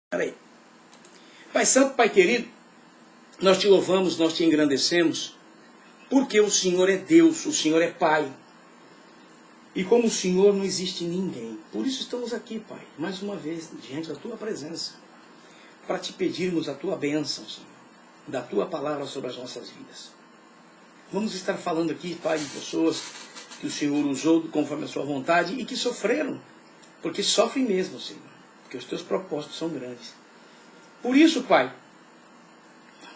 Peraí. Pai Santo, Pai querido, nós te louvamos, nós te engrandecemos, porque o Senhor é Deus, o Senhor é Pai. E como o Senhor não existe ninguém. Por isso estamos aqui, Pai, mais uma vez, diante da Tua presença, para te pedirmos a Tua bênção, Senhor, da Tua palavra sobre as nossas vidas. Vamos estar falando aqui, Pai, de pessoas que o Senhor usou conforme a Sua vontade e que sofreram, porque sofrem mesmo, Senhor, porque os Teus propósitos são grandes. Por isso, Pai,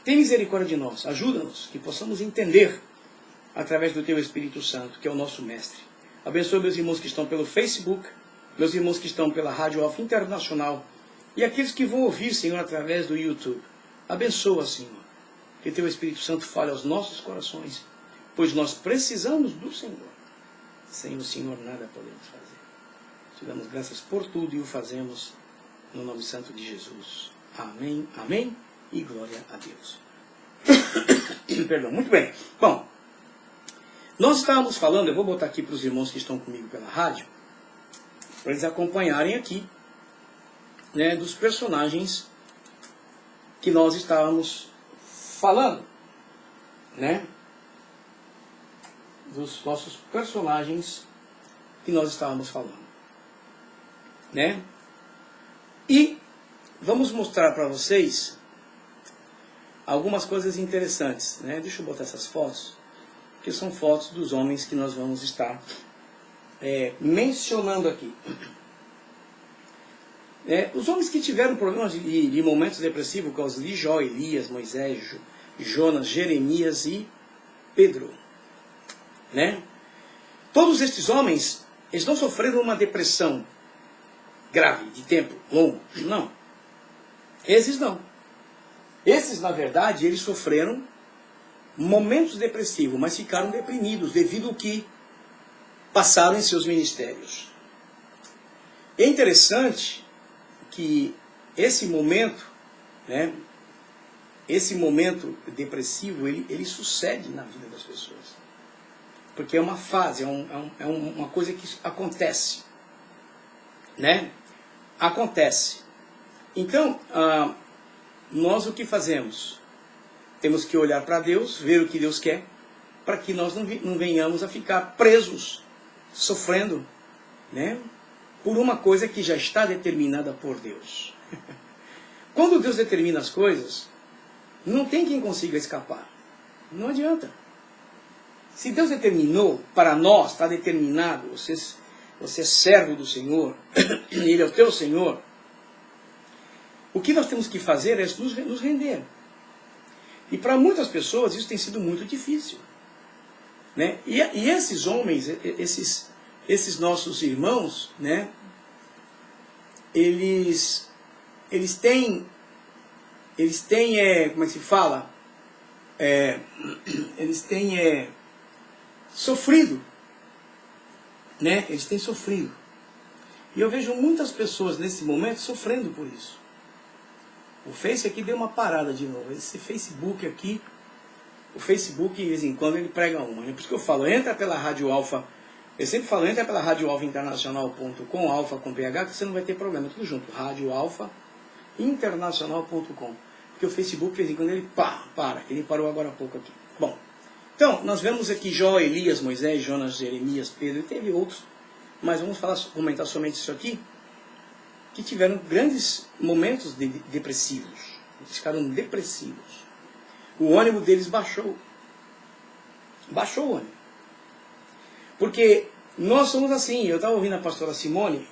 tem misericórdia de nós, ajuda-nos, que possamos entender através do Teu Espírito Santo, que é o nosso Mestre. Abençoa meus irmãos que estão pelo Facebook, meus irmãos que estão pela Rádio Alfa Internacional e aqueles que vão ouvir, Senhor, através do YouTube. Abençoa, Senhor, que Teu Espírito Santo fale aos nossos corações, pois nós precisamos do Senhor. Sem o Senhor nada podemos fazer. Te damos graças por tudo e o fazemos no nome santo de Jesus. Amém, amém e glória a Deus. Perdão, muito bem. Bom, nós estávamos falando, eu vou botar aqui para os irmãos que estão comigo pela rádio, para eles acompanharem aqui, né, dos personagens que nós estávamos falando, né? Dos nossos personagens que nós estávamos falando, né? E vamos mostrar para vocês algumas coisas interessantes, né? Deixa eu botar essas fotos, que são fotos dos homens que nós vamos estar mencionando aqui. Os homens que tiveram problemas de momentos depressivos, como de Jó, Elias, Moisés, Jonas, Jeremias e Pedro, né? Todos estes homens, eles não sofreram uma depressão grave, de tempo longo, não. Esses não. Esses, na verdade, eles sofreram momentos depressivos, mas ficaram deprimidos devido ao que passaram em seus ministérios. É interessante que esse momento, né, esse momento depressivo, ele sucede na vida das pessoas. Porque é uma fase, é uma coisa que acontece, né? Acontece. Então, nós o que fazemos? Temos que olhar para Deus, ver o que Deus quer, para que nós não venhamos a ficar presos, sofrendo, né, por uma coisa que já está determinada por Deus. Quando Deus determina as coisas, não tem quem consiga escapar. Não adianta. Se Deus determinou para nós, está determinado, você é servo do Senhor, Ele é o teu Senhor, o que nós temos que fazer é nos render. E para muitas pessoas isso tem sido muito difícil, né? E esses homens, esses nossos irmãos, né? Eles têm, como é que se fala? Eles têm sofrido, né? Eles têm sofrido. E eu vejo muitas pessoas nesse momento sofrendo por isso. O Face aqui deu uma parada de novo. Esse Facebook aqui, o Facebook de vez em quando ele prega uma. É por isso que eu falo, entra pela Rádio Alfa. Eu sempre falo, entra pela Rádio Alfa Internacional.com, Alfa com PH, que você não vai ter problema. Tudo junto, Rádio Alfa Internacional.com. Porque o Facebook de vez em quando ele para. Ele parou agora há pouco aqui. Bom, então nós vemos aqui Jó, Elias, Moisés, Jonas, Jeremias, Pedro, e teve outros. Mas vamos comentar somente isso aqui, que tiveram grandes momentos depressivos. Eles ficaram depressivos. O ânimo deles baixou. Baixou o ânimo. Porque nós somos assim. Eu estava ouvindo a pastora Simone.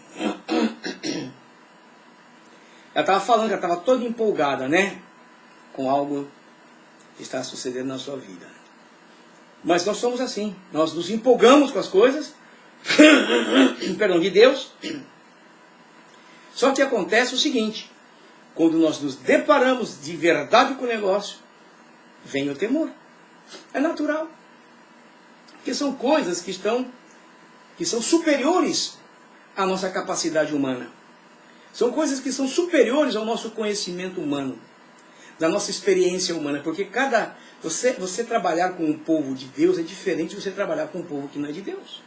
Ela estava falando que ela estava toda empolgada, né? Com algo que está sucedendo na sua vida. Mas nós somos assim. Nós nos empolgamos com as coisas. Perdão, de Deus. Só que acontece o seguinte, quando nós nos deparamos de verdade com o negócio, vem o temor. É natural. Porque são coisas que são superiores à nossa capacidade humana. São coisas que são superiores ao nosso conhecimento humano, da nossa experiência humana. Porque você trabalhar com o povo de Deus é diferente de você trabalhar com um povo que não é de Deus.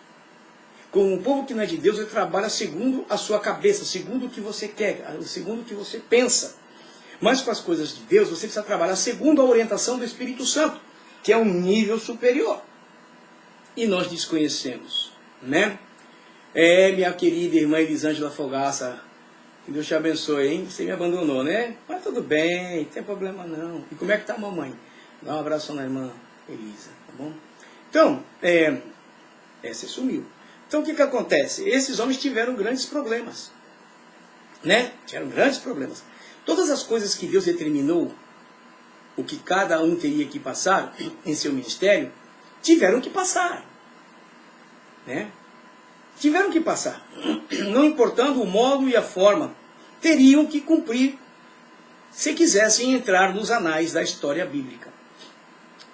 Com um povo que não é de Deus, ele trabalha segundo a sua cabeça, segundo o que você quer, segundo o que você pensa. Mas com as coisas de Deus, você precisa trabalhar segundo a orientação do Espírito Santo, que é um nível superior. E nós desconhecemos, né? Minha querida irmã Elisângela Fogaça, que Deus te abençoe, hein? Você me abandonou, né? Mas tudo bem, não tem problema não. E como é que tá a mamãe? Dá um abraço na irmã Elisa, tá bom? Então, você sumiu. Então o que acontece? Esses homens tiveram grandes problemas, né? Tiveram grandes problemas. Todas as coisas que Deus determinou, o que cada um teria que passar em seu ministério, tiveram que passar, né? Tiveram que passar. Não importando o modo e a forma, teriam que cumprir se quisessem entrar nos anais da história bíblica.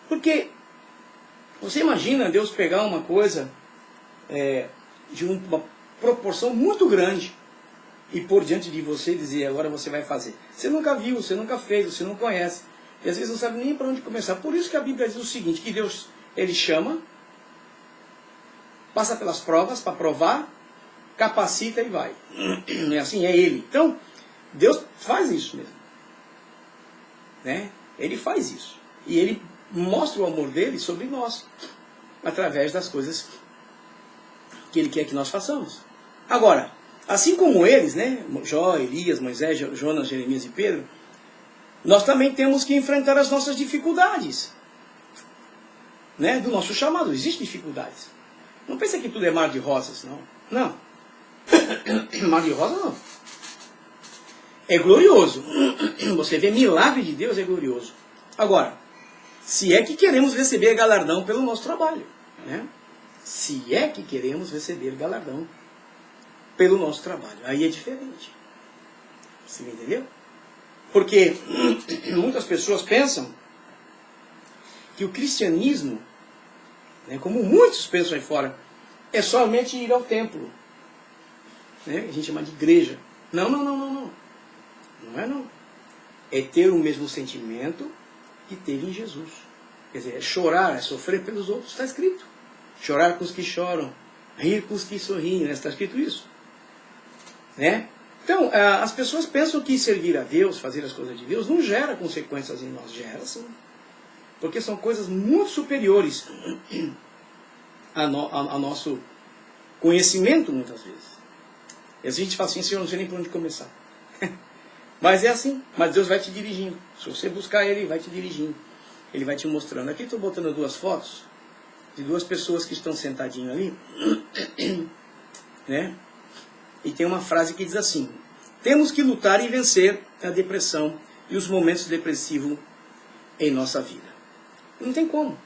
Porque você imagina Deus pegar uma coisa de uma proporção muito grande e pôr diante de você e dizer, agora você vai fazer. Você nunca viu, você nunca fez, você não conhece. E às vezes não sabe nem para onde começar. Por isso que a Bíblia diz o seguinte, que Deus, Ele chama, passa pelas provas para provar, capacita e vai. É assim, é Ele. Então, Deus faz isso mesmo, né? Ele faz isso. E Ele mostra o amor dele sobre nós, através das coisas que Ele quer que nós façamos. Agora, assim como eles, né? Jó, Elias, Moisés, Jonas, Jeremias e Pedro, nós também temos que enfrentar as nossas dificuldades, né? Do nosso chamado. Existem dificuldades. Não pensa que tudo é mar de rosas, não. Não. Mar de rosas não. É glorioso. Você vê milagre de Deus, é glorioso. Agora, se é que queremos receber galardão pelo nosso trabalho, né? Se é que queremos receber galardão pelo nosso trabalho. Aí é diferente. Você me entendeu? Porque muitas pessoas pensam que o cristianismo, né, como muitos pensam aí fora, é somente ir ao templo. Né? A gente chama de igreja. Não. Não é não. É ter o mesmo sentimento que teve em Jesus. Quer dizer, é chorar, é sofrer pelos outros. Está escrito. Chorar com os que choram, rir com os que sorriem. Né? Está escrito isso. Né? Então, as pessoas pensam que servir a Deus, fazer as coisas de Deus, não gera consequências em nós. Gera sim. Porque são coisas muito superiores ao nosso conhecimento, muitas vezes. E assim a gente fala assim, Senhor, não sei nem por onde começar. Mas é assim. Mas Deus vai te dirigindo. Se você buscar Ele, Ele vai te dirigindo. Ele vai te mostrando. Aqui estou botando duas fotos de duas pessoas que estão sentadinhas ali. Né? E tem uma frase que diz assim: temos que lutar e vencer a depressão e os momentos depressivos em nossa vida. Não tem como.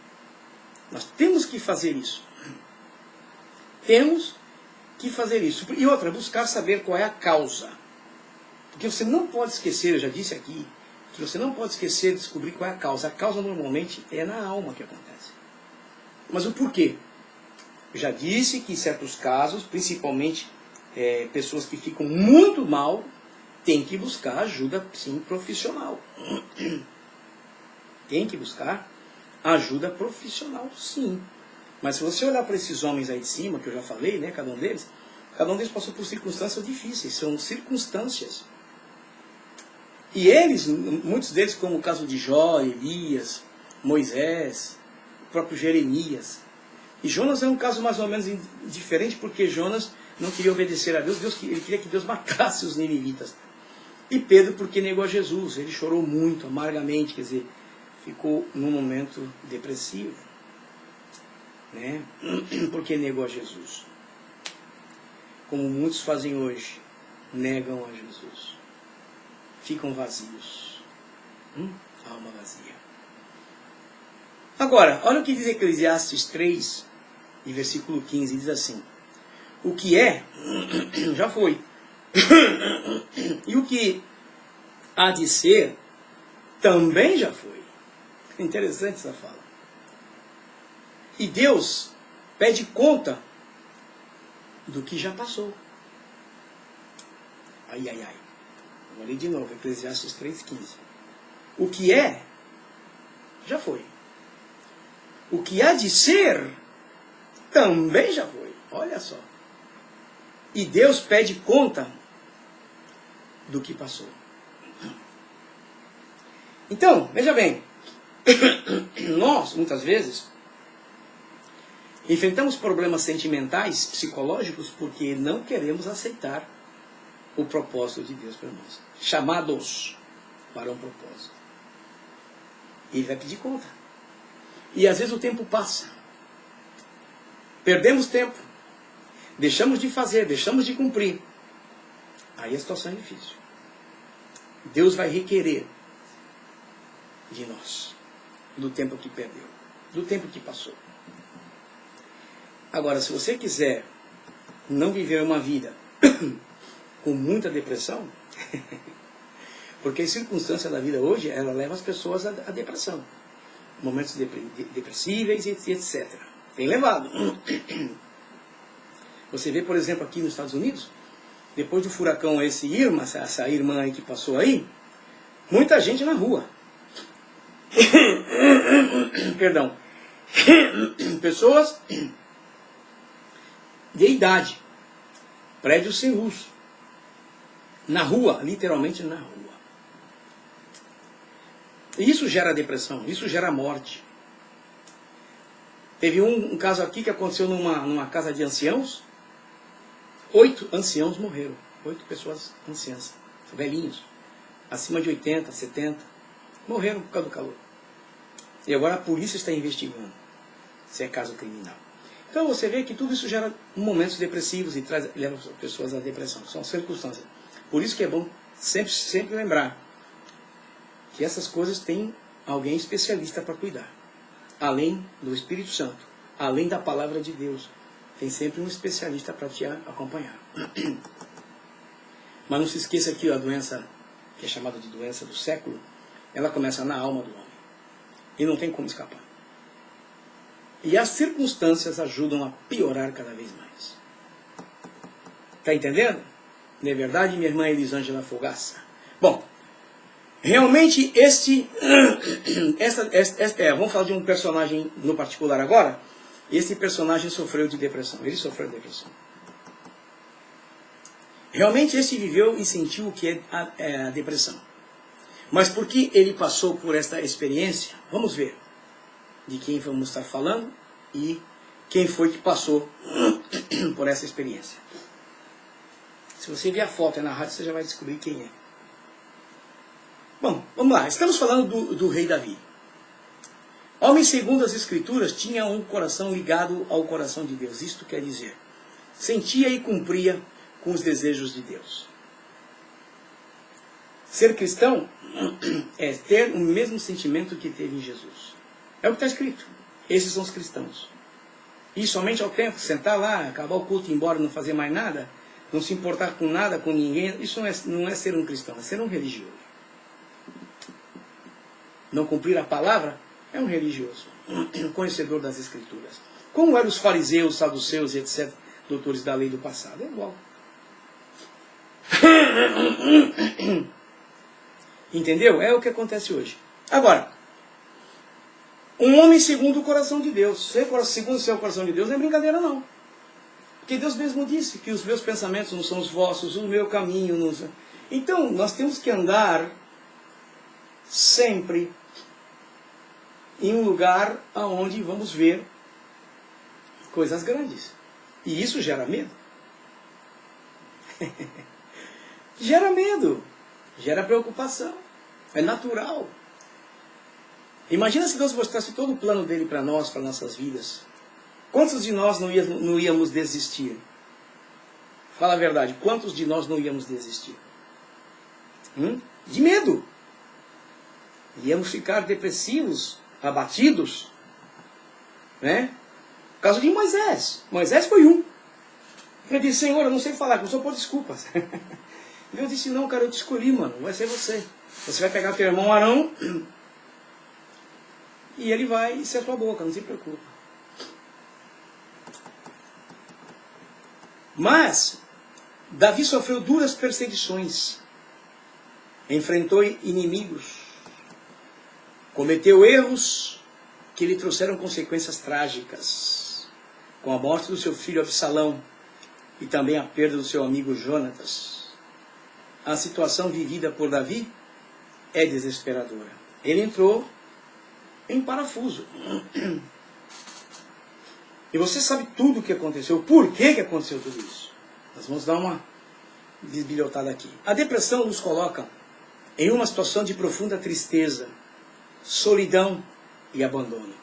Nós temos que fazer isso. Temos que fazer isso. E outra, buscar saber qual é a causa. Porque você não pode esquecer, eu já disse aqui, que você não pode esquecer de descobrir qual é a causa. A causa normalmente é na alma que acontece. Mas o porquê? Eu já disse que em certos casos, principalmente pessoas que ficam muito mal, têm que buscar ajuda, sim, profissional. Tem que buscar ajuda profissional, sim. Mas se você olhar para esses homens aí de cima, que eu já falei, né, cada um deles passou por circunstâncias difíceis, são circunstâncias. E eles, muitos deles, como o caso de Jó, Elias, Moisés, o próprio Jeremias. E Jonas é um caso mais ou menos diferente, porque Jonas não queria obedecer a Deus, ele queria que Deus matasse os ninivitas. E Pedro, porque negou a Jesus, ele chorou muito, amargamente, quer dizer, ficou num momento depressivo, né? Porque negou a Jesus. Como muitos fazem hoje, negam a Jesus. Ficam vazios. Alma vazia. Agora, olha o que diz Eclesiastes 3, e versículo 15, diz assim: o que é, já foi. E o que há de ser, também já foi. Interessante essa fala. E Deus pede conta do que já passou. Ai. Vou ler de novo, Eclesiastes 3,15. O que é, já foi. O que há de ser, também já foi. Olha só. E Deus pede conta do que passou. Então, veja bem, nós, muitas vezes, enfrentamos problemas sentimentais, psicológicos, porque não queremos aceitar o propósito de Deus para nós. Chamados para um propósito. E Ele vai pedir conta. E às vezes o tempo passa. Perdemos tempo. Deixamos de fazer, deixamos de cumprir. Aí a situação é difícil. Deus vai requerer de nós, do tempo que perdeu, do tempo que passou. Agora, se você quiser não viver uma vida com muita depressão, porque a circunstância da vida hoje, ela leva as pessoas à depressão. Momentos depressíveis, etc. Tem levado. Você vê, por exemplo, aqui nos Estados Unidos, depois do furacão Irma, essa irmã aí que passou aí, muita gente na rua. Perdão. Pessoas de idade. Prédios sem luz. Na rua, literalmente na rua. Isso gera depressão, isso gera morte. Teve um caso aqui que aconteceu numa casa de anciãos. 8 anciãos morreram. 8 pessoas anciãs, velhinhos, acima de 80, 70, morreram por causa do calor. E agora a polícia está investigando se é caso criminal. Então você vê que tudo isso gera momentos depressivos e leva as pessoas à depressão. São circunstâncias. Por isso que é bom sempre lembrar que essas coisas têm alguém especialista para cuidar. Além do Espírito Santo, além da palavra de Deus, tem sempre um especialista para te acompanhar. Mas não se esqueça que a doença, que é chamada de doença do século, ela começa na alma do homem. E não tem como escapar. E as circunstâncias ajudam a piorar cada vez mais. Está entendendo? Não é verdade, minha irmã Elisângela Fogaça? Bom, realmente vamos falar de um personagem no particular agora. Esse personagem sofreu de depressão. Ele sofreu de depressão. Realmente esse viveu e sentiu o que é a depressão. Mas por que ele passou por esta experiência? Vamos ver de quem vamos estar falando e quem foi que passou por essa experiência. Se você ver a foto na rádio, você já vai descobrir quem é. Bom, vamos lá. Estamos falando do rei Davi. Homem segundo as Escrituras tinha um coração ligado ao coração de Deus. Isto quer dizer, sentia e cumpria com os desejos de Deus. Ser cristão é ter o mesmo sentimento que teve em Jesus. É o que está escrito. Esses são os cristãos. E somente ao tempo, sentar lá, acabar o culto e ir embora, não fazer mais nada, não se importar com nada, com ninguém, isso não é ser um cristão, é ser um religioso. Não cumprir a palavra é um religioso, um conhecedor das Escrituras. Como eram os fariseus, saduceus e etc., doutores da lei do passado? É igual. Entendeu? É o que acontece hoje. Agora, um homem segundo o coração de Deus. Segundo o seu coração de Deus não é brincadeira não. Porque Deus mesmo disse que os meus pensamentos não são os vossos, o meu caminho não são. Então, nós temos que andar sempre em um lugar onde vamos ver coisas grandes. E isso gera medo. Gera medo. Gera preocupação. É natural. Imagina se Deus mostrasse todo o plano dele para nós, para nossas vidas. Quantos de nós não íamos desistir? Fala a verdade. Quantos de nós não íamos desistir? De medo. Íamos ficar depressivos, abatidos. Né? O caso de Moisés. Moisés foi um. Ele disse, Senhor, eu não sei falar, não sou por desculpas. Deus disse, não, cara, eu te escolhi, mano. Vai ser você. Você vai pegar teu irmão Arão e ele vai ser a tua boca, não se preocupe. Mas Davi sofreu duras perseguições. Enfrentou inimigos. Cometeu erros que lhe trouxeram consequências trágicas. Com a morte do seu filho Absalão e também a perda do seu amigo Jonatas, a situação vivida por Davi é desesperadora. Ele entrou em parafuso. E você sabe tudo o que aconteceu, por que aconteceu tudo isso. Nós vamos dar uma desbilhotada aqui. A depressão nos coloca em uma situação de profunda tristeza, solidão e abandono.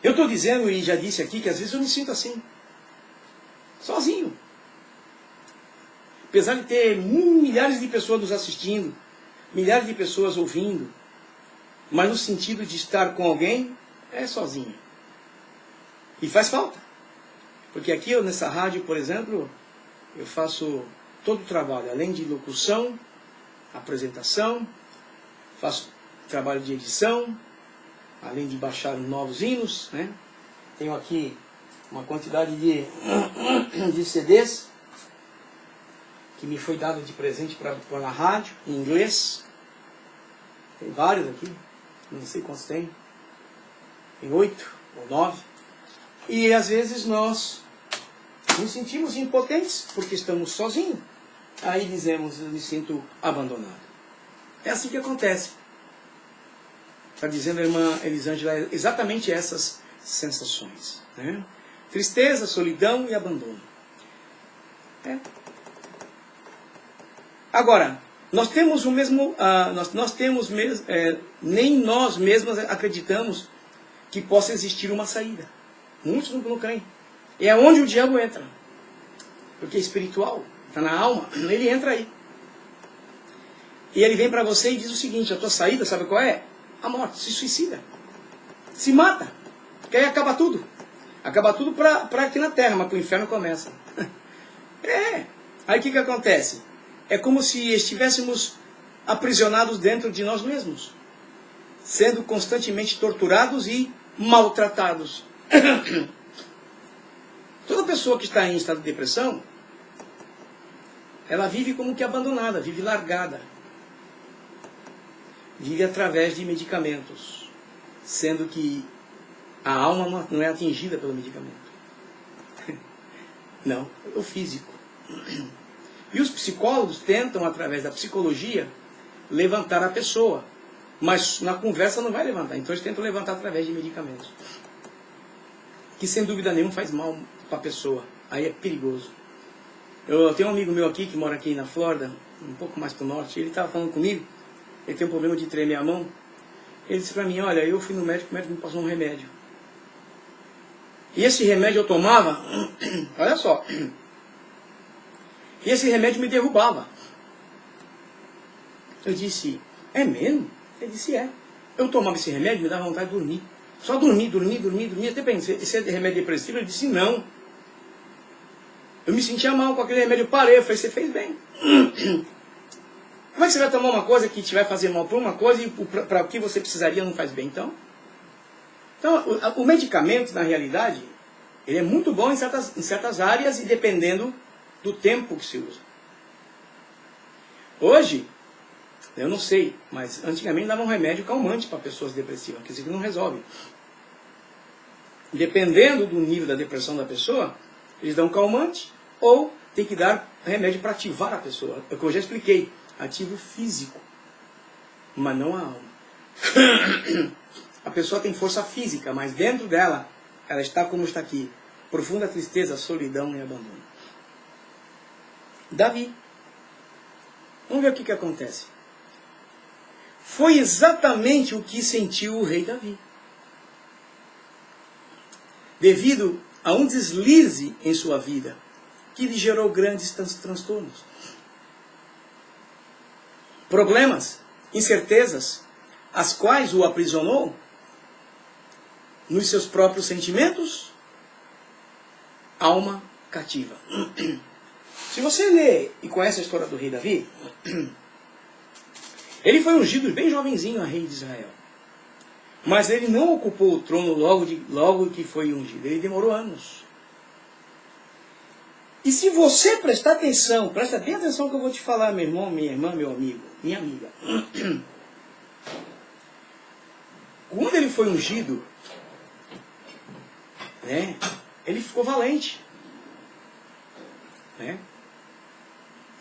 Eu estou dizendo, e já disse aqui, que às vezes eu me sinto assim, sozinho. Apesar de ter milhares de pessoas nos assistindo, milhares de pessoas ouvindo, mas no sentido de estar com alguém, é sozinho. E faz falta. Porque aqui, nessa rádio, por exemplo, eu faço todo o trabalho, além de locução, apresentação, faço trabalho de edição, além de baixar novos hinos, né? Tenho aqui uma quantidade de CDs que me foi dado de presente para a rádio, em inglês. Tem vários aqui, não sei quantos tem. Tem 8 ou 9. E às vezes nós nos sentimos impotentes porque estamos sozinhos. Aí dizemos, eu me sinto abandonado. É assim que acontece. Está dizendo a irmã Elisângela exatamente essas sensações, né? Tristeza, solidão e abandono. Agora, nós temos o mesmo, nem nós mesmos acreditamos que possa existir uma saída. Muitos não creem. É onde o diabo entra. Porque é espiritual, está na alma, ele entra aí. E ele vem para você e diz o seguinte, a tua saída, sabe qual é? A morte, se suicida. Se mata. Porque aí acaba tudo. Acaba tudo para aqui na terra, mas para o inferno começa. Aí o que acontece? É como se estivéssemos aprisionados dentro de nós mesmos, sendo constantemente torturados e maltratados. Toda pessoa que está em estado de depressão, ela vive como que abandonada, vive largada. Vive através de medicamentos, sendo que a alma não é atingida pelo medicamento. Não, é o físico. E os psicólogos tentam, através da psicologia, levantar a pessoa. Mas na conversa não vai levantar. Então eles tentam levantar através de medicamentos. Que sem dúvida nenhuma faz mal para a pessoa. Aí é perigoso. Eu tenho um amigo meu aqui, que mora aqui na Flórida, um pouco mais para o norte. Ele estava falando comigo. Ele tem um problema de tremer a mão. Ele disse para mim, olha, eu fui no médico, o médico me passou um remédio. E esse remédio eu tomava, olha só, e esse remédio me derrubava. Eu disse, é mesmo? Ele disse, é. Eu tomava esse remédio, me dava vontade de dormir. Só dormir. Até pensei, esse é remédio depressivo? Ele disse, não. Eu me sentia mal com aquele remédio, eu parei. Eu falei, você fez bem. Como é que você vai tomar uma coisa que te vai fazer mal para uma coisa e para o que você precisaria não faz bem? Então o medicamento, na realidade, ele é muito bom em certas áreas e dependendo do tempo que se usa. Hoje, eu não sei, mas antigamente davam um remédio calmante para pessoas depressivas, quer dizer que não resolve. Dependendo do nível da depressão da pessoa, eles dão calmante ou tem que dar remédio para ativar a pessoa. É o que eu já expliquei. Ativo físico, mas não a alma. A pessoa tem força física, mas dentro dela, ela está como está aqui. Profunda tristeza, solidão e abandono. Davi. Vamos ver o que acontece. Foi exatamente o que sentiu o rei Davi. Devido a um deslize em sua vida, que lhe gerou grandes transtornos. Problemas, incertezas, as quais o aprisionou nos seus próprios sentimentos, alma cativa. Se você lê e conhece a história do rei Davi, ele foi ungido bem jovenzinho a rei de Israel. Mas ele não ocupou o trono logo que foi ungido. Ele demorou anos. E se você prestar atenção, presta bem atenção que eu vou te falar, meu irmão, minha irmã, meu amigo, minha amiga. Quando ele foi ungido, né, ele ficou valente. Né?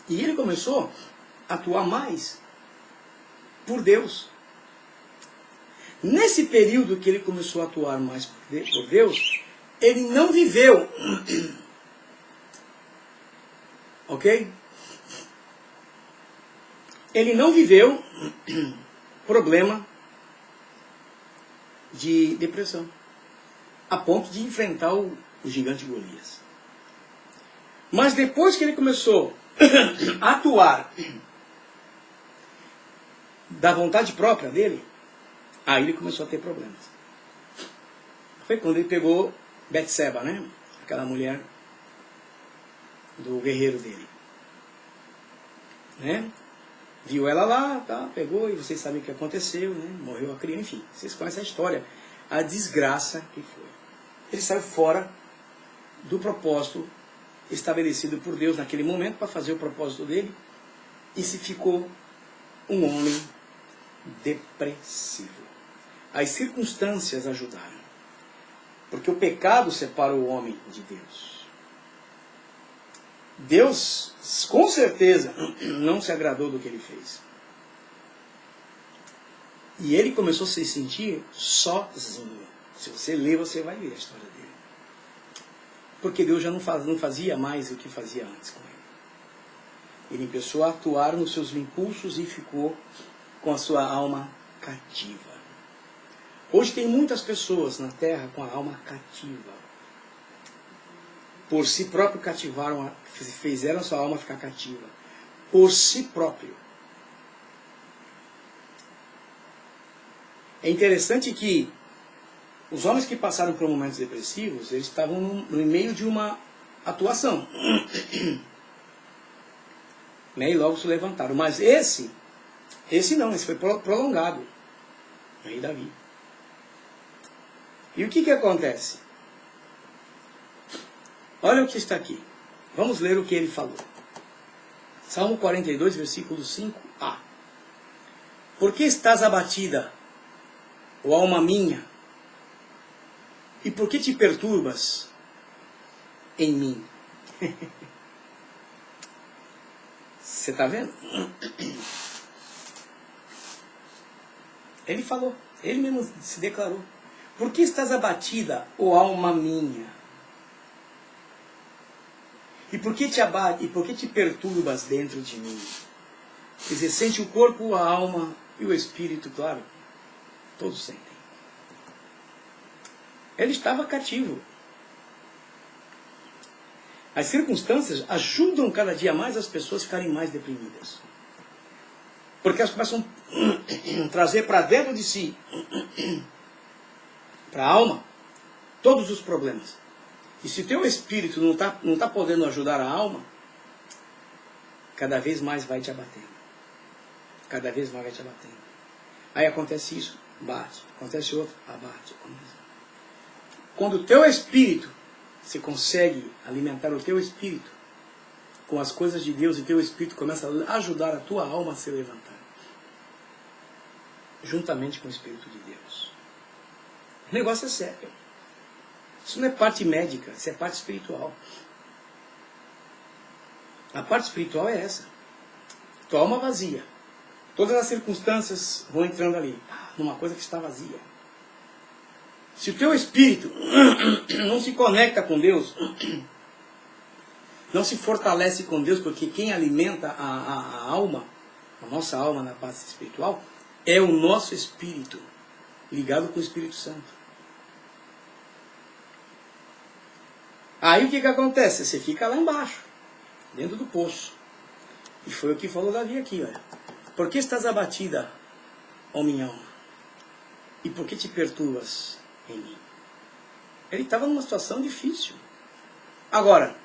E ele começou a atuar mais por Deus. Nesse período que ele começou a atuar mais por Deus, ele não viveu, ok? Ele não viveu problema de depressão, a ponto de enfrentar o gigante Golias. Mas depois que ele começou a atuar da vontade própria dele, aí ele começou a ter problemas. Foi quando ele pegou Betseba, né? Aquela mulher do guerreiro dele. Né? Viu ela lá, tá, pegou, e vocês sabem o que aconteceu, né? Morreu a criança, enfim. Vocês conhecem a história. A desgraça que foi. Ele saiu fora do propósito estabelecido por Deus naquele momento para fazer o propósito dele, e se ficou um homem depressivo. As circunstâncias ajudaram, porque o pecado separa o homem de Deus. Deus, com certeza, não se agradou do que ele fez. E ele começou a se sentir sozinho. Se você ler, você vai ver a história dele. Porque Deus já não fazia mais o que fazia antes com ele. Ele começou a atuar nos seus impulsos e ficou com a sua alma cativa. Hoje tem muitas pessoas na Terra com a alma cativa. Por si próprio fizeram a sua alma ficar cativa. Por si próprio. É interessante que os homens que passaram por momentos depressivos, eles estavam no meio de uma atuação. Né? E logo se levantaram. Mas esse não, esse foi prolongado. Rei Davi. E o que acontece? Olha o que está aqui. Vamos ler o que ele falou. Salmo 42, versículo 5a. Por que estás abatida, ó alma minha? E por que te perturbas em mim? Você está vendo? Ele falou, ele mesmo se declarou. Por que estás abatida, ó alma minha? E por que te abate, e por que te perturbas dentro de mim? Quer dizer, sente o corpo, a alma e o espírito, claro. Todos sentem. Ele estava cativo. As circunstâncias ajudam cada dia mais as pessoas a ficarem mais deprimidas. Porque elas começam a trazer para dentro de si, para a alma, todos os problemas. E se o teu espírito não tá podendo ajudar a alma, cada vez mais vai te abatendo. Cada vez mais vai te abatendo. Aí acontece isso, bate. Acontece outro, abate. Acontece. Quando o teu espírito, você consegue alimentar o teu espírito com as coisas de Deus, e o teu espírito começa a ajudar a tua alma a se levantar. Juntamente com o Espírito de Deus. O negócio é sério. Isso não é parte médica, isso é parte espiritual. A parte espiritual é essa. Tua alma vazia. Todas as circunstâncias vão entrando ali, numa coisa que está vazia. Se o teu espírito não se conecta com Deus, não se fortalece com Deus, porque quem alimenta a alma, a nossa alma na parte espiritual, é o nosso espírito, ligado com o Espírito Santo. Aí o que acontece? Você fica lá embaixo, dentro do poço. E foi o que falou Davi aqui, olha. Por que estás abatida, ó minha alma? E por que te perturbas em mim? Ele estava numa situação difícil. Agora,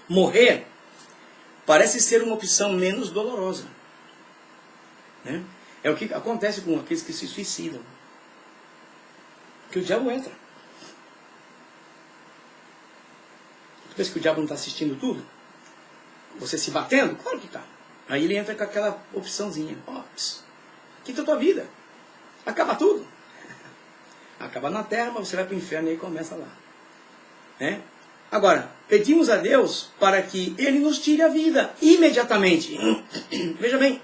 morrer parece ser uma opção menos dolorosa. Né? É o que acontece com aqueles que se suicidam. Que o diabo entra. Você pensa que o diabo não está assistindo tudo? Você se batendo? Claro que está. Aí ele entra com aquela opçãozinha. Ops, quita a tua vida. Acaba tudo. Acaba na terra, mas você vai para o inferno e aí começa lá. Né? Agora, pedimos a Deus para que Ele nos tire a vida imediatamente. Veja bem.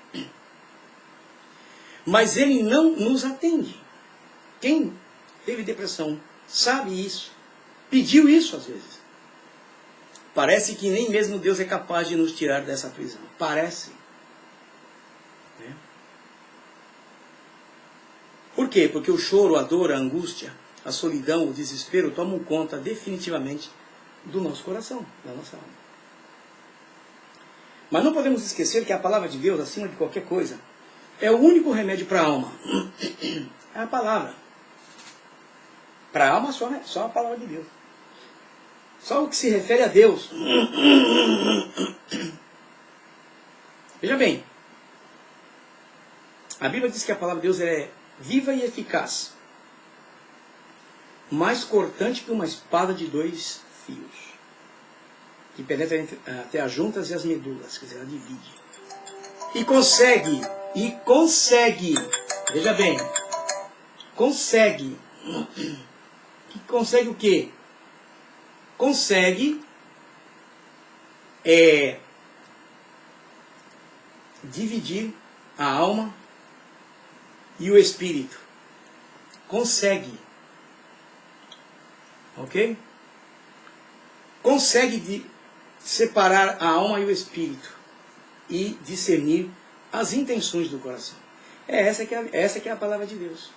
Mas Ele não nos atende. Quem teve depressão sabe isso. Pediu isso às vezes. Parece que nem mesmo Deus é capaz de nos tirar dessa prisão. Parece. Né? Por quê? Porque o choro, a dor, a angústia, a solidão, o desespero tomam conta definitivamente do nosso coração, da nossa alma. Mas não podemos esquecer que a palavra de Deus, acima de qualquer coisa, é o único remédio para a alma. É a palavra. Para a alma só a palavra de Deus. Só o que se refere a Deus. Veja bem. A Bíblia diz que a palavra de Deus é viva e eficaz. Mais cortante que uma espada de 2 fios. Que penetra até as juntas e as medulas. Quer dizer, ela divide. E consegue. Veja bem. Consegue o quê? Consegue dividir a alma e o espírito. Consegue. Ok? Consegue separar a alma e o espírito e discernir as intenções do coração. Essa que é a palavra de Deus.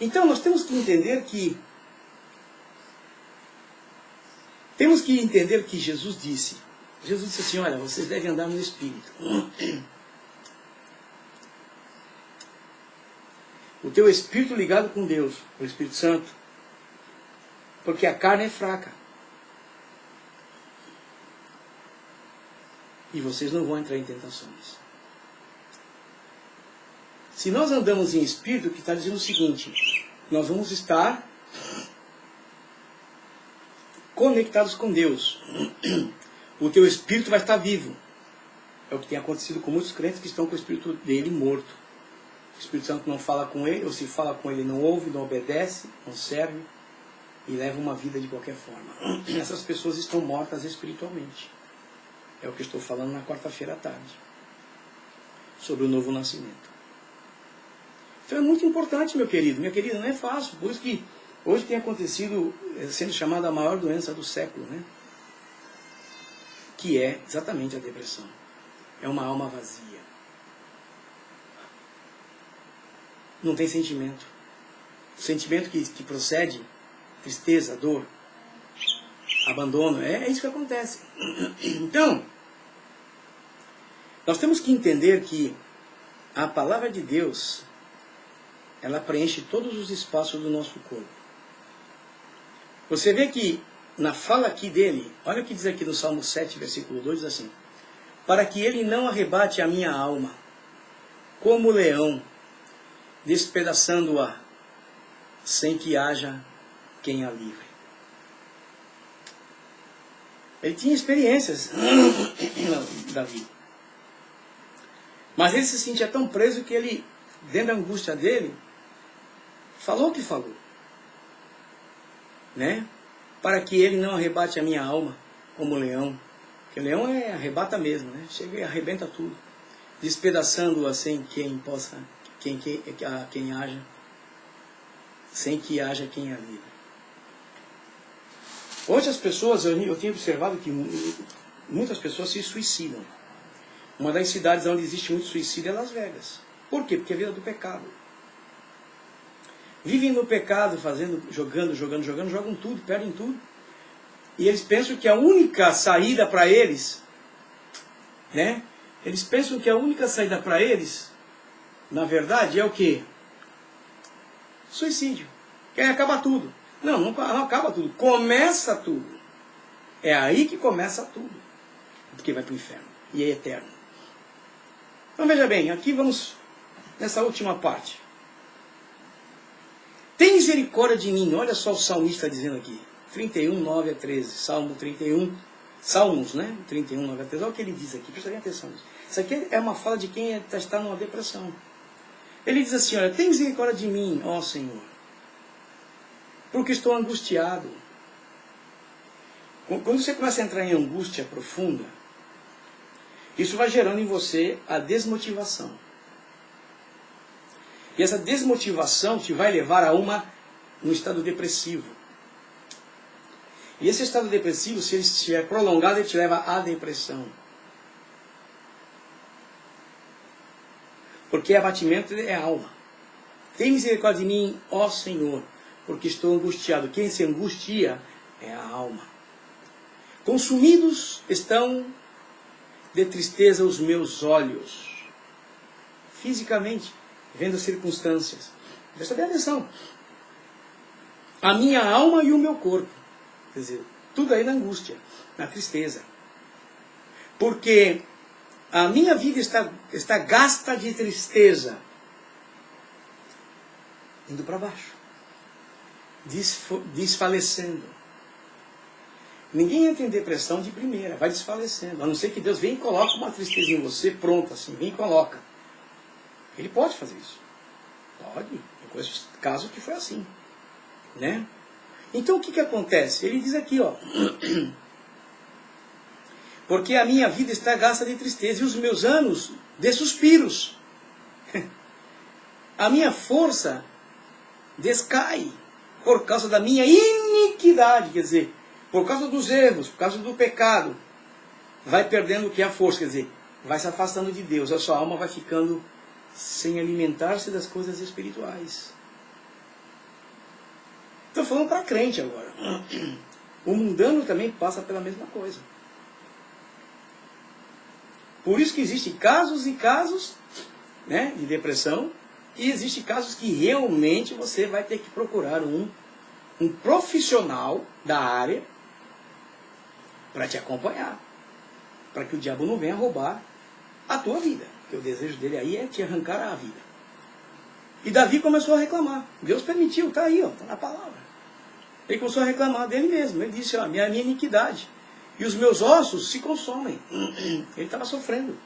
Então nós temos que entender que Jesus disse assim, olha, vocês devem andar no Espírito. O teu Espírito ligado com Deus, o Espírito Santo, porque a carne é fraca. E vocês não vão entrar em tentações. Se nós andamos em Espírito, o que está dizendo o seguinte, nós vamos estar conectados com Deus. O teu Espírito vai estar vivo. É o que tem acontecido com muitos crentes que estão com o Espírito dele morto. O Espírito Santo não fala com ele, ou se fala com ele, não ouve, não obedece, não serve e leva uma vida de qualquer forma. Essas pessoas estão mortas espiritualmente. É o que eu estou falando na quarta-feira à tarde. Sobre o novo nascimento. Então é muito importante, meu querido. Minha querida, não é fácil. Por isso que hoje tem acontecido, sendo chamada a maior doença do século, né? Que é exatamente a depressão. É uma alma vazia. Não tem sentimento. O sentimento que procede, tristeza, dor, abandono, é isso que acontece. Então, nós temos que entender que a palavra de Deus, ela preenche todos os espaços do nosso corpo. Você vê que na fala aqui dele, olha o que diz aqui no Salmo 7, versículo 2, diz assim: para que ele não arrebate a minha alma, como o leão, despedaçando-a, sem que haja quem a livre. Ele tinha experiências, Davi. Mas ele se sentia tão preso que ele, dentro da angústia dele, falou o que falou. Né? Para que ele não arrebate a minha alma como leão. Porque leão arrebata mesmo, né? Chega e arrebenta tudo. Despedaçando-a sem quem possa, quem haja, sem que haja quem a livre. Hoje as pessoas, eu tenho observado que muitas pessoas se suicidam. Uma das cidades onde existe muito suicídio é Las Vegas. Por quê? Porque é a vida do pecado. Vivem no pecado, jogam tudo, perdem tudo. E eles pensam que a única saída para eles, né? Eles pensam que a única saída para eles, na verdade, é o quê? Suicídio. Que aí acaba tudo. Não acaba tudo. Começa tudo. É aí que começa tudo. Porque vai para o inferno. E é eterno. Então veja bem, aqui vamos nessa última parte. Tem misericórdia de mim. Olha só o salmista dizendo aqui. 31, 9 a 13. Salmo 31. Salmos, né? 31, 9 a 13. Olha o que ele diz aqui. Presta bem atenção nisso. Isso aqui é uma fala de quem está numa depressão. Ele diz assim, olha, tem misericórdia de mim, ó Senhor, porque estou angustiado. Quando você começa a entrar em angústia profunda, isso vai gerando em você a desmotivação. E essa desmotivação te vai levar a um estado depressivo. E esse estado depressivo, se ele estiver prolongado, ele te leva à depressão. Porque abatimento é alma. Tem misericórdia de mim, ó Senhor, porque estou angustiado. Quem se angustia é a alma. Consumidos estão de tristeza os meus olhos. Fisicamente, vendo as circunstâncias. Presta bem atenção. A minha alma e o meu corpo. Quer dizer, tudo aí na angústia, na tristeza. Porque a minha vida está gasta de tristeza. Indo para baixo. Desfalecendo. Ninguém entra em depressão de primeira, vai desfalecendo. A não ser que Deus venha e coloque uma tristeza em você, pronto assim, vem e coloca. Ele pode fazer isso. Pode. Eu conheço caso que foi assim. Né? Então o que acontece? Ele diz aqui, ó. Porque a minha vida está gasta de tristeza e os meus anos de suspiros. A minha força descai por causa da minha iniquidade, quer dizer, por causa dos erros, por causa do pecado. Vai perdendo o que é a força, quer dizer, vai se afastando de Deus. A sua alma vai ficando sem alimentar-se das coisas espirituais. Estou falando para crente agora. O mundano também passa pela mesma coisa. Por isso que existem casos e casos, né, de depressão, e existem casos que realmente você vai ter que procurar um profissional da área para te acompanhar, para que o diabo não venha roubar a tua vida, porque o desejo dele aí é te arrancar a vida. E Davi começou a reclamar. Deus permitiu, está aí, está na palavra. Ele começou a reclamar dele mesmo. Ele disse, minha iniquidade. E os meus ossos se consomem. Ele estava sofrendo.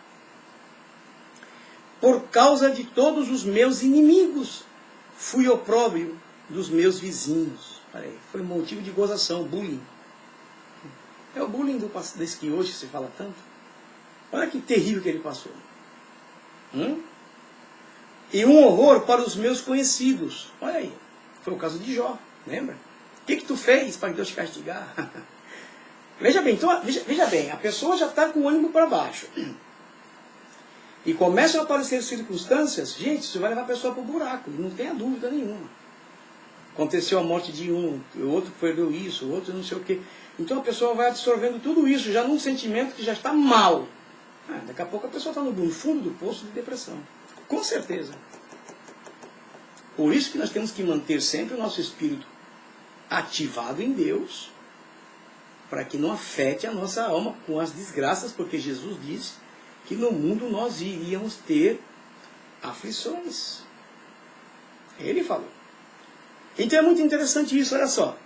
Por causa de todos os meus inimigos, fui opróbrio dos meus vizinhos. Aí, foi motivo de gozação, bullying. É o bullying desse que hoje se fala tanto. Olha que terrível que ele passou. E um horror para os meus conhecidos. Olha aí, foi o caso de Jó, lembra? O que tu fez para Deus te castigar? Veja bem, então, veja bem, a pessoa já está com o ânimo para baixo. E começam a aparecer circunstâncias, gente, isso vai levar a pessoa para o buraco, não tenha dúvida nenhuma. Aconteceu a morte de um, o outro perdeu isso, o outro não sei o quê. Então a pessoa vai absorvendo tudo isso já num sentimento que já está mal. Daqui a pouco a pessoa está no fundo do poço de depressão. Com certeza. Por isso que nós temos que manter sempre o nosso espírito ativado em Deus, para que não afete a nossa alma com as desgraças, porque Jesus disse que no mundo nós iríamos ter aflições. Ele falou. Então é muito interessante isso, olha só.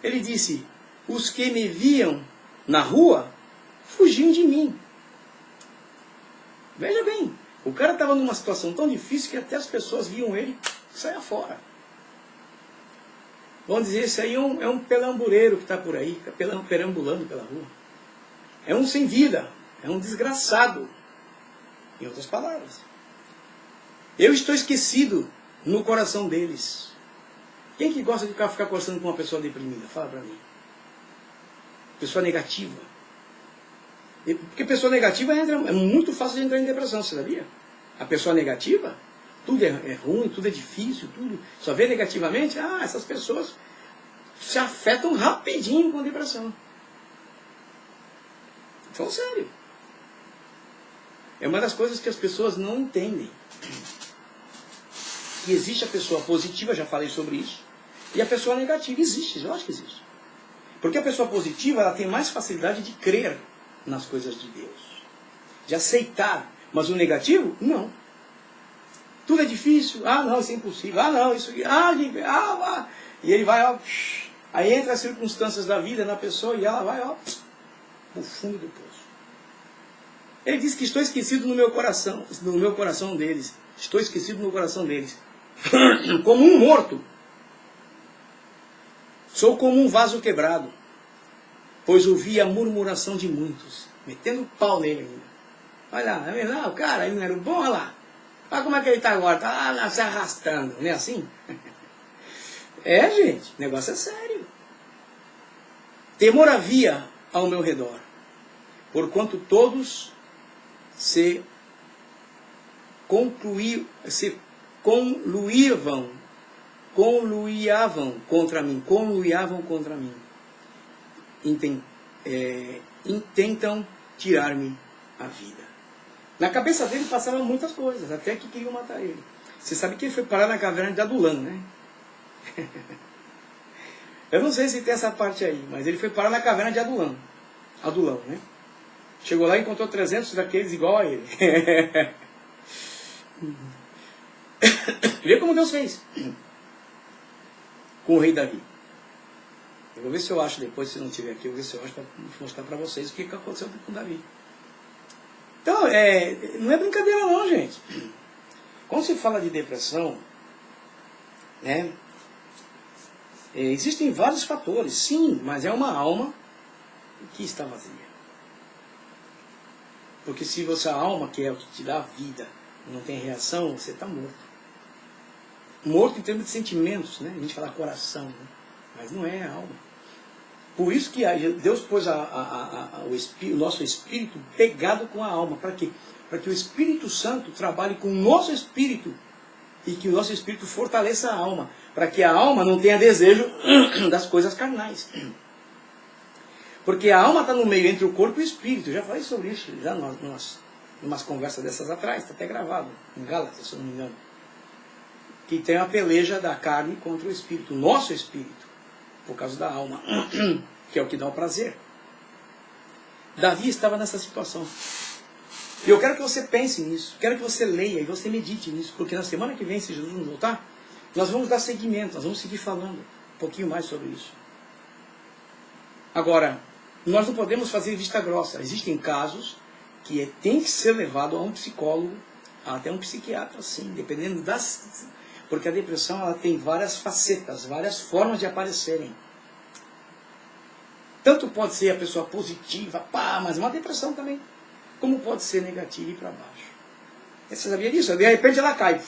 Ele disse, os que me viam na rua fugiam de mim. Veja bem, o cara estava numa situação tão difícil que até as pessoas viam ele sair fora. Vamos dizer, esse aí é um pelambureiro que está por aí, perambulando pela rua. É um sem vida, é um desgraçado. Em outras palavras. Eu estou esquecido no coração deles. Quem que gosta de ficar conversando com uma pessoa deprimida? Fala para mim. Pessoa negativa. Porque pessoa negativa é muito fácil de entrar em depressão, você sabia? A pessoa negativa, tudo é ruim, tudo é difícil, tudo só vê negativamente. Essas pessoas se afetam rapidinho com depressão. Então, sério. É uma das coisas que as pessoas não entendem. Que existe a pessoa positiva, já falei sobre isso, e a pessoa negativa. Existe, eu acho que existe. Porque a pessoa positiva, ela tem mais facilidade de crer nas coisas de Deus, de aceitar. Mas o negativo, não. Tudo é difícil. Não, isso é impossível. Não, isso aqui. E ele vai, aí entra as circunstâncias da vida na pessoa e ela vai, pro fundo do poço. Ele diz que estou esquecido no meu coração deles. Estou esquecido no coração deles. Como um morto. Sou como um vaso quebrado, pois ouvi a murmuração de muitos, metendo pau nele ainda. Olha lá, o cara, ele não era bom, olha lá. Olha como é que ele está agora, está lá se arrastando, não é assim? É, gente, o negócio é sério. Temor havia ao meu redor, porquanto todos se conluiavam contra mim. Intentam tirar-me a vida. Na cabeça dele passavam muitas coisas, até que queriam matar ele. Você sabe que ele foi parar na caverna de Adulão, né? Eu não sei se tem essa parte aí, mas ele foi parar na caverna de Adulão. Adulão, né? Chegou lá e encontrou 300 daqueles igual a ele. Vê como Deus fez com o rei Davi. Eu vou ver se eu acho depois, se não tiver aqui, eu vou ver se eu acho para mostrar para vocês o que aconteceu com Davi. Então, não é brincadeira não, gente. Quando se fala de depressão, né, existem vários fatores, sim, mas é uma alma que está vazia. Porque se a alma, que é o que te dá a vida, não tem reação, você está morto. Morto em termos de sentimentos, né? A gente fala coração, né? Mas não é a alma. Por isso que Deus pôs o nosso espírito pegado com a alma. Para quê? Para que o Espírito Santo trabalhe com o nosso espírito e que o nosso espírito fortaleça a alma. Para que a alma não tenha desejo das coisas carnais. Porque a alma está no meio entre o corpo e o espírito. Eu já falei sobre isso já umas conversas dessas atrás, está até gravado, em Gálatas, se eu não me engano. Que tem a peleja da carne contra o espírito, o nosso espírito, por causa da alma, que é o que dá o prazer. Davi estava nessa situação. E eu quero que você pense nisso, quero que você leia e você medite nisso, porque na semana que vem, se Jesus não voltar, nós vamos dar seguimento, nós vamos seguir falando um pouquinho mais sobre isso. Agora, nós não podemos fazer vista grossa. Existem casos que tem que ser levado a um psicólogo, até um psiquiatra, sim, dependendo das... Porque a depressão ela tem várias facetas, várias formas de aparecerem. Tanto pode ser a pessoa positiva, mas uma depressão também. Como pode ser negativa e para baixo. Você sabia disso? De repente ela cai.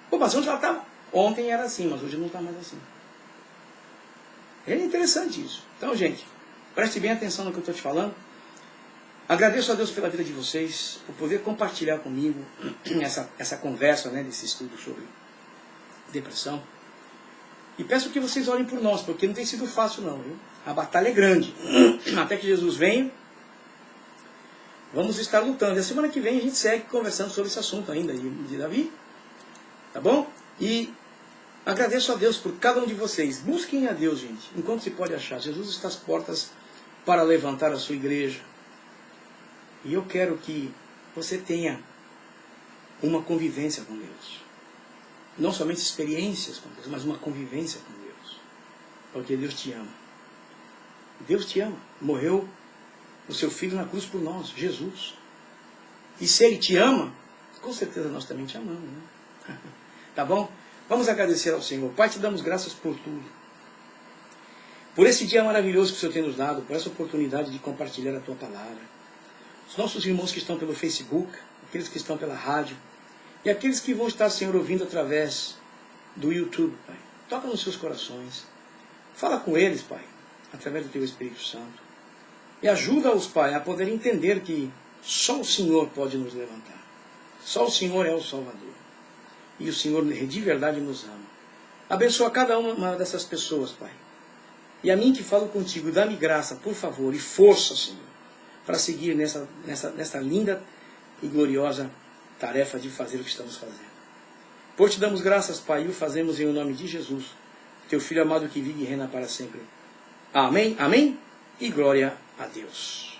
Pô, mas onde ela estava? Ontem era assim, mas hoje não está mais assim. É interessante isso. Então, gente, preste bem atenção no que eu estou te falando. Agradeço a Deus pela vida de vocês, por poder compartilhar comigo essa conversa, né, desse estudo sobre depressão. E peço que vocês orem por nós, porque não tem sido fácil não, viu? A batalha é grande. Até que Jesus venha, vamos estar lutando. E a semana que vem a gente segue conversando sobre esse assunto ainda de Davi. Tá bom? E agradeço a Deus por cada um de vocês. Busquem a Deus, gente, enquanto se pode achar. Jesus está às portas para levantar a sua igreja. E eu quero que você tenha uma convivência com Deus. Não somente experiências com Deus, mas uma convivência com Deus. Porque Deus te ama. Deus te ama. Morreu o seu Filho na cruz por nós, Jesus. E se Ele te ama, com certeza nós também te amamos, né? Tá bom? Vamos agradecer ao Senhor. Pai, te damos graças por tudo. Por esse dia maravilhoso que o Senhor tem nos dado, por essa oportunidade de compartilhar a Tua palavra. Os nossos irmãos que estão pelo Facebook, aqueles que estão pela rádio, e aqueles que vão estar, Senhor, ouvindo através do YouTube, Pai. Toca nos seus corações. Fala com eles, Pai, através do Teu Espírito Santo. E ajuda-os, Pai, a poder entender que só o Senhor pode nos levantar. Só o Senhor é o Salvador. E o Senhor de verdade nos ama. Abençoa cada uma dessas pessoas, Pai. E a mim que falo contigo, dá-me graça, por favor, e força, Senhor, para seguir nessa linda e gloriosa tarefa de fazer o que estamos fazendo. Por te damos graças, Pai, e o fazemos em nome de Jesus, Teu Filho amado que vive e reina para sempre. Amém, amém, e glória a Deus.